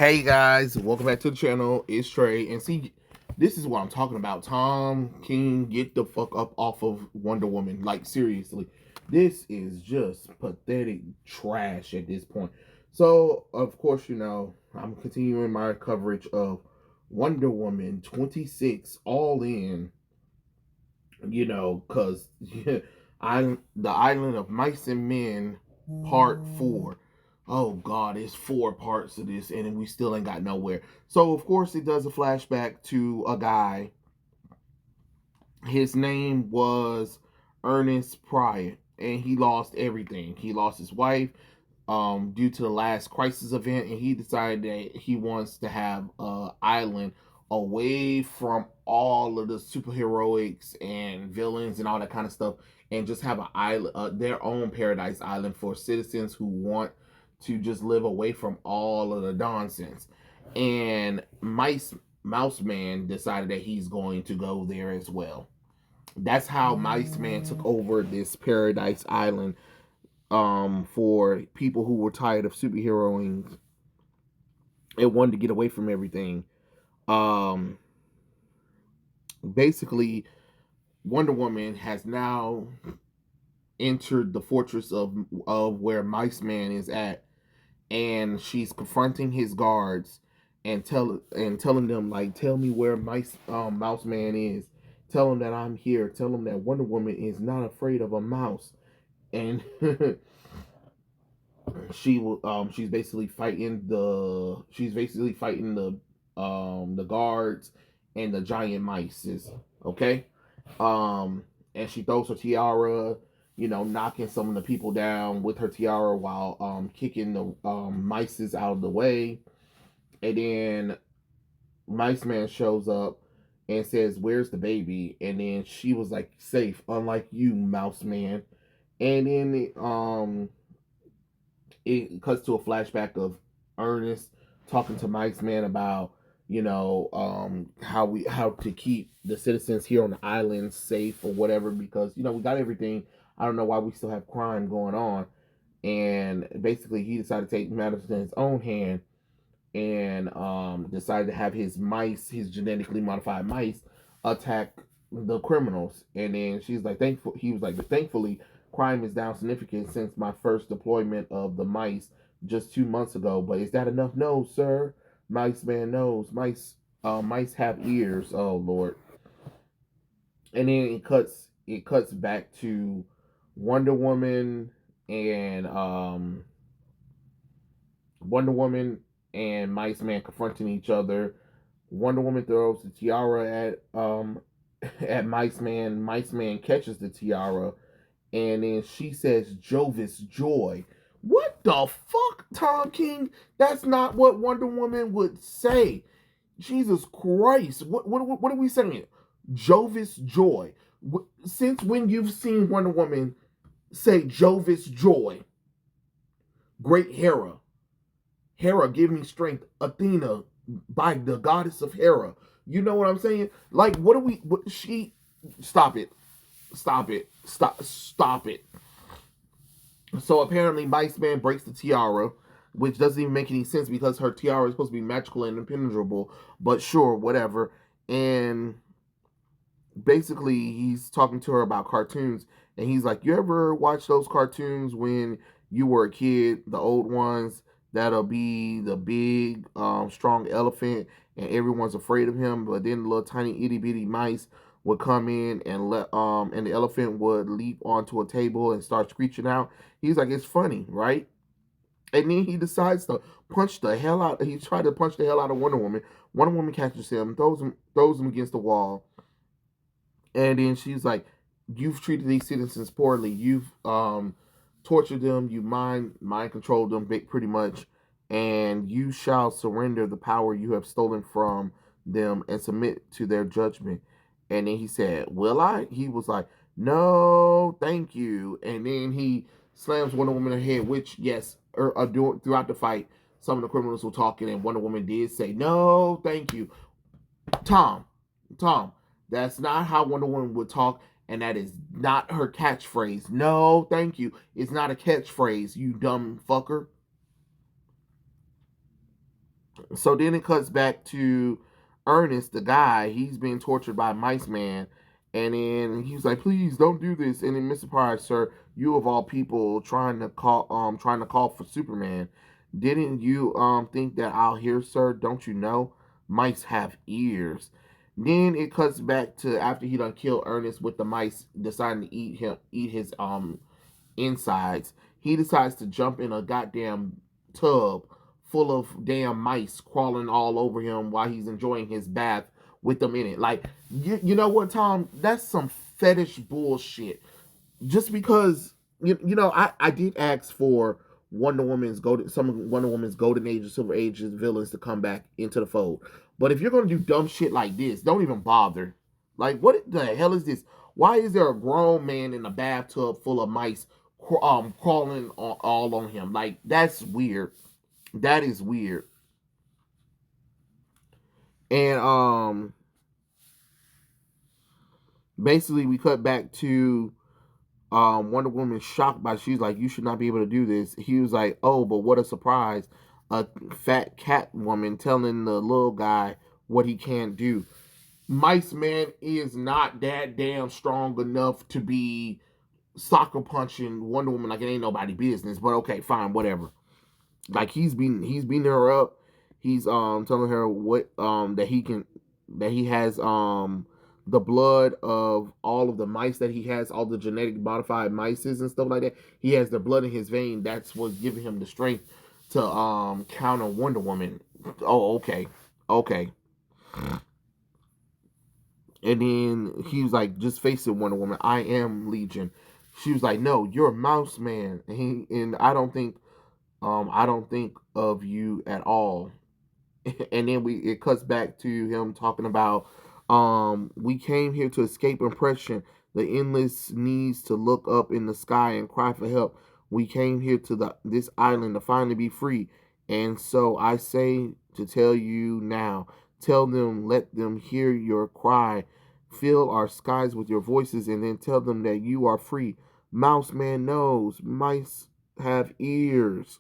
Hey guys, welcome back to the channel. It's Trey, and see, this is what I'm talking about. Tom King, get the fuck up off of Wonder Woman. Like, seriously, this is just pathetic trash at this point. So, of course, I'm continuing my coverage of Wonder Woman 26 All In. Because the Island of Mice and Men Part 4. Oh God, it's 4 parts of this, and we still ain't got nowhere. So of course it does a flashback to a guy. His name was Ernest Pryor, and he lost everything. He lost his wife due to the last crisis event, and he decided that he wants to have an island away from all of the superheroics and villains and all that kind of stuff, and just have an island, their own paradise island for citizens who want to just live away from all of the nonsense. And Mouse Man decided that he's going to go there as well. That's how Mice Man took over this paradise island for people who were tired of superheroing and wanted to get away from everything. Um Basically, Wonder Woman has now entered the fortress of where Mice Man is at, and she's confronting his guards and telling them, like, tell me where Mouse Man is. Tell him that I'm here. Tell him that Wonder Woman is not afraid of a mouse. And she's basically fighting the guards and the giant mice. Okay. And she throws her tiara, knocking some of the people down with her tiara while kicking the mice out of the way. And then Mice Man shows up and says, "Where's the baby?" And then she was like, "Safe, unlike you, Mouse Man." And then it cuts to a flashback of Ernest talking to Mike's Man about how to keep the citizens here on the island safe or whatever, because we got everything. I don't know why we still have crime going on. And basically he decided to take matters in his own hand and decided to have his genetically modified mice, attack the criminals. And then he was like, thankfully, crime is down significant since my first deployment of the mice just 2 months ago. But is that enough? No, sir. Mice Man knows. Mice have ears. Oh Lord. And then it cuts back to Wonder Woman and Wonder Woman and Mice Man confronting each other. Wonder Woman throws the tiara at Mice Man. Mice Man catches the tiara, and then she says Jovis Joy. What the fuck, Tom King? That's not what Wonder Woman would say. Jesus Christ. What are we saying? Jovis Joy. Since when you've seen Wonder Woman say Jovis Joy? Great Hera. Hera, give me strength. Athena, by the goddess of Hera. You know what I'm saying? Like, what are we? Stop it. Stop it. Stop it. So apparently, Mice Man breaks the tiara, which doesn't even make any sense because her tiara is supposed to be magical and impenetrable. But sure, whatever. And basically, he's talking to her about cartoons, and he's like, "You ever watch those cartoons when you were a kid? The old ones that'll be the big, strong elephant, and everyone's afraid of him. But then the little tiny itty bitty mice would come in and the elephant would leap onto a table and start screeching out." He's like, "It's funny, right?" And then he decides to punch the hell out. He tried to punch the hell out of Wonder Woman. Wonder Woman catches him, throws him against the wall, and then she's like, "You've treated these citizens poorly. You've tortured them. You mind controlled them pretty much, and you shall surrender the power you have stolen from them and submit to their judgment." And then he said, "Will I?" He was like, "No, thank you." And then he slams Wonder Woman in the head, which, yes, throughout the fight, some of the criminals were talking, and Wonder Woman did say, "No, thank you." Tom, Tom, that's not how Wonder Woman would talk, and that is not her catchphrase. No, thank you. It's not a catchphrase, you dumb fucker. So then it cuts back to Ernest, the guy. He's being tortured by Mice Man, and then he's like, "Please don't do this." And then Mr. Price, sir, you of all people trying to call for Superman. Didn't you think that I'll hear, sir? Don't you know mice have ears? Then it cuts back to after he done killed Ernest with the mice deciding to eat his insides. He decides to jump in a goddamn tub full of damn mice crawling all over him while he's enjoying his bath with them in it. Like, you know what, Tom? That's some fetish bullshit. Just because I did ask for Wonder Woman's Golden Age or Silver Age villains to come back into the fold. But if you're gonna do dumb shit like this, don't even bother. Like, what the hell is this? Why is there a grown man in a bathtub full of mice crawling all on him? Like, that's weird. That is weird. And basically we cut back to Wonder Woman shocked by she's like, you should not be able to do this. He was like, oh, but what a surprise. A fat cat woman telling the little guy what he can't do. Mice Man is not that damn strong enough to be soccer punching Wonder Woman like it ain't nobody business. But okay, fine, whatever. Like he's beating her up. He's telling her what that he has the blood of all of the mice that he has, all the genetic modified mices and stuff like that. He has the blood in his vein. That's what's giving him the strength to counter Wonder Woman. Oh, okay. Okay. And then he was like, just face it, Wonder Woman. I am Legion. She was like, no, you're a mouse man. And I don't think of you at all. And then it cuts back to him talking about we came here to escape oppression, the endless needs to look up in the sky and cry for help. We came here to this island to finally be free. And so I say to tell you now, tell them, let them hear your cry, fill our skies with your voices, and then tell them that you are free. Mouse man knows, mice have ears.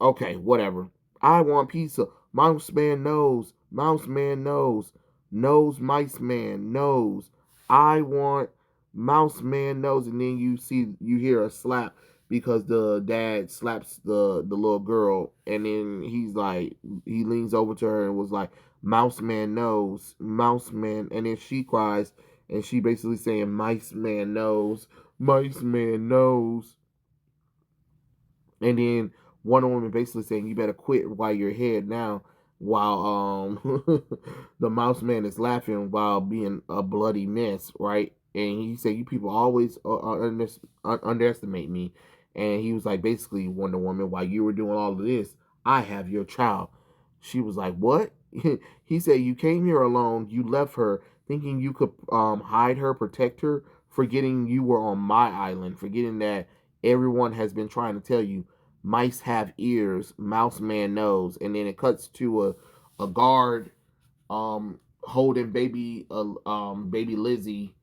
Okay, whatever. I want pizza. Mouse man knows. Mouse man knows. Knows mice man knows. I want mouse man knows. And then you hear a slap because the dad slaps the little girl, and then he leans over to her and was like, mouse man knows. Mouse man, and then she cries and she basically saying mice man knows. Mice man knows. And then Wonder Woman basically saying, "You better quit while you're ahead now." While the Mouse Man is laughing while being a bloody mess, right? And he said, "You people always underestimate me." And he was like, basically, Wonder Woman, while you were doing all of this, I have your child. She was like, "What?" He said, "You came here alone. You left her, thinking you could hide her, protect her, forgetting you were on my island, forgetting that everyone has been trying to tell you mice have ears, mouse man knows." And then it cuts to a guard holding baby Lizzie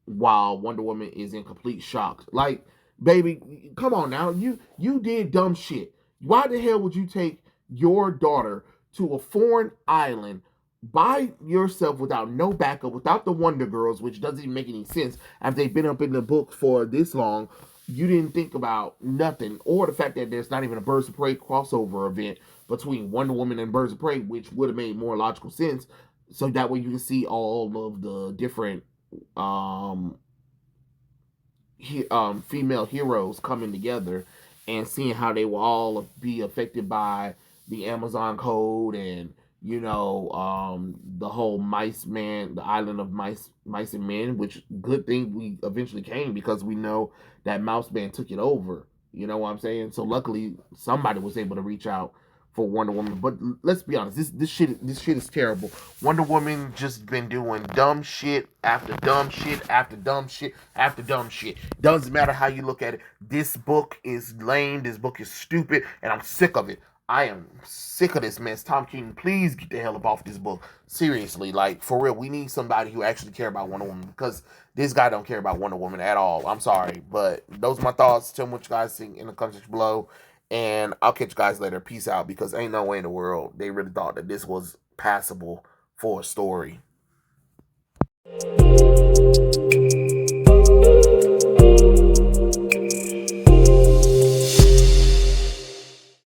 while Wonder Woman is in complete shock. Like, baby, come on now. You did dumb shit. Why the hell would you take your daughter to a foreign island by yourself without no backup, without the Wonder Girls, which doesn't even make any sense after they've been up in the book for this long? You didn't think about nothing, or the fact that there's not even a Birds of Prey crossover event between Wonder Woman and Birds of Prey, which would have made more logical sense. So that way you can see all of the different um, female heroes coming together and seeing how they will all be affected by the Amazon code and the whole mice man, the island of mice and men, which good thing we eventually came because we know that mouse man took it over. You know what I'm saying? So luckily somebody was able to reach out for Wonder Woman. But let's be honest, this shit is terrible. Wonder Woman just been doing dumb shit after dumb shit after dumb shit after dumb shit. Doesn't matter how you look at it. This book is lame. This book is stupid, and I'm sick of it. I am sick of this mess. Tom King, please get the hell up off this book. Seriously, like for real, we need somebody who actually care about Wonder Woman because this guy don't care about Wonder Woman at all. I'm sorry, but those are my thoughts. Tell me what you guys think in the comments below. And I'll catch you guys later. Peace out, because ain't no way in the world they really thought that this was passable for a story.